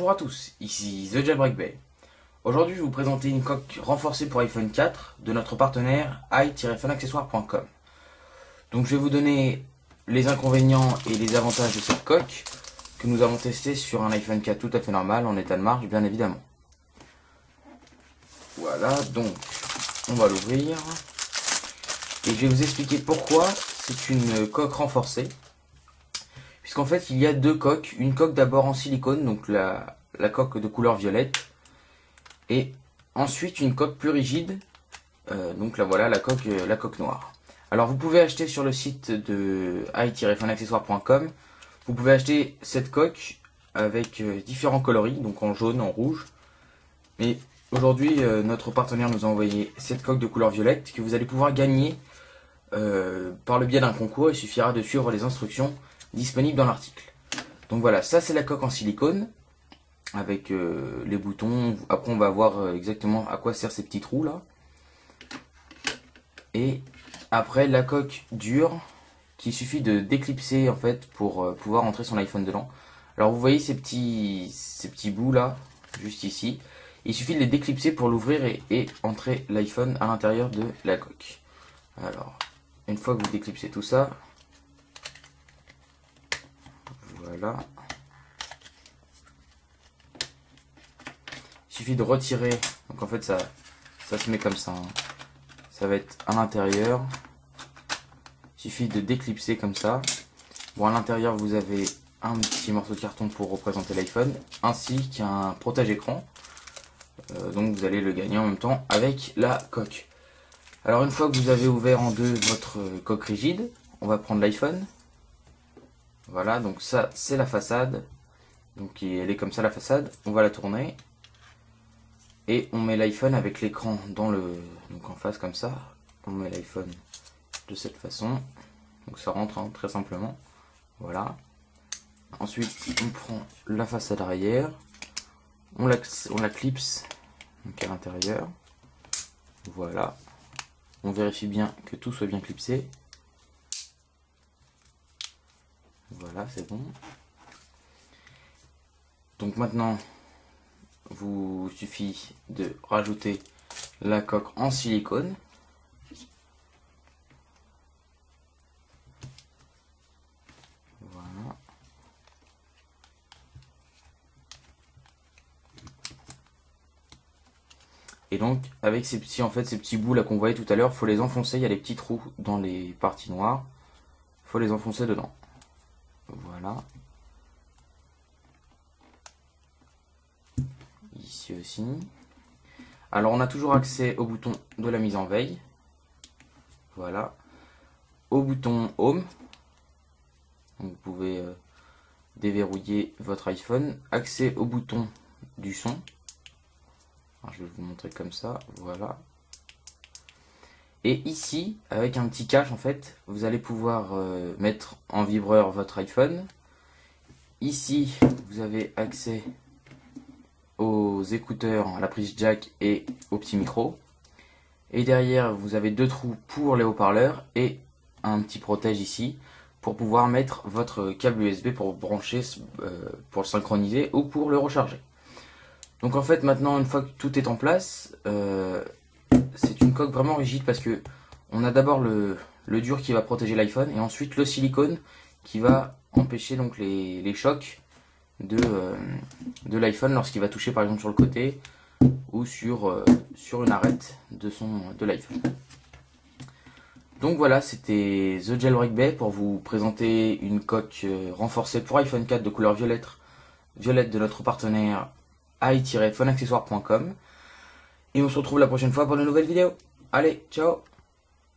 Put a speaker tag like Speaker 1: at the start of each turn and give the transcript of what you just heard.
Speaker 1: Bonjour à tous, ici The Jailbreak Bay. Aujourd'hui, je vais vous présenter une coque renforcée pour iPhone 4 de notre partenaire i-phoneaccessoires.com. Donc je vais vous donner les inconvénients et les avantages de cette coque que nous avons testé sur un iPhone 4 tout à fait normal, en état de marche bien évidemment. Voilà, donc on va l'ouvrir et je vais vous expliquer pourquoi c'est une coque renforcée. Puisqu'en fait il y a deux coques, une coque d'abord en silicone, donc la coque de couleur violette, et ensuite une coque plus rigide, donc là voilà la coque noire. Alors vous pouvez acheter sur le site de i-phoneaccessoires.com, vous pouvez acheter cette coque avec différents coloris, donc en jaune, en rouge, mais aujourd'hui notre partenaire nous a envoyé cette coque de couleur violette que vous allez pouvoir gagner par le biais d'un concours. Il suffira de suivre les instructions disponibles dans l'article. Donc voilà, ça c'est la coque en silicone avec les boutons. Après on va voir exactement à quoi servent ces petits trous là. Et après la coque dure qu'il suffit de déclipser en fait pour pouvoir entrer son iPhone dedans. Alors vous voyez ces petits bouts là, juste ici. Il suffit de les déclipser pour l'ouvrir et entrer l'iPhone à l'intérieur de la coque. Alors, une fois que vous déclipsez tout ça, voilà. Il suffit de retirer, donc en fait ça se met comme ça, hein. Ça va être à l'intérieur. Il suffit de déclipser comme ça. Bon, à l'intérieur vous avez un petit morceau de carton pour représenter l'iPhone, ainsi qu'un protège-écran. Donc vous allez le gagner en même temps avec la coque. Alors une fois que vous avez ouvert en deux votre coque rigide, on va prendre l'iPhone. Voilà, donc ça c'est la façade. Donc elle est comme ça la façade. On va la tourner. Et on met l'iPhone avec l'écran donc en face comme ça. On met l'iPhone de cette façon. Donc ça rentre hein, très simplement. Voilà. Ensuite on prend la façade arrière. On la clipse donc à l'intérieur. Voilà. On vérifie bien que tout soit bien clipsé. Voilà, c'est bon. Donc maintenant, vous suffit de rajouter la coque en silicone. Voilà. Et donc avec ces petits bouts là qu'on voyait tout à l'heure, faut les enfoncer. Il y a les petits trous dans les parties noires. Faut les enfoncer dedans. Voilà. Ici aussi. Alors on a toujours accès au bouton de la mise en veille. Voilà. Au bouton Home. Donc vous pouvez déverrouiller votre iPhone. Accès au bouton du son. Alors, je vais vous montrer comme ça. Voilà. Et ici, avec un petit cache en fait, vous allez pouvoir mettre en vibreur votre iPhone. Ici, vous avez accès aux écouteurs, à la prise jack et au petit micro. Et derrière, vous avez deux trous pour les haut-parleurs et un petit protège ici pour pouvoir mettre votre câble USB pour brancher, pour le synchroniser ou pour le recharger. Donc en fait, maintenant, une fois que tout est en place, c'est une coque vraiment rigide parce que on a d'abord le dur qui va protéger l'iPhone et ensuite le silicone qui va empêcher donc les chocs de l'iPhone lorsqu'il va toucher par exemple sur le côté ou sur une arête de l'iPhone. Donc voilà, c'était The Jailbreak Bay pour vous présenter une coque renforcée pour iPhone 4 de couleur violette de notre partenaire i-phoneaccessoires.com. Et on se retrouve la prochaine fois pour de nouvelles vidéos. Allez, ciao!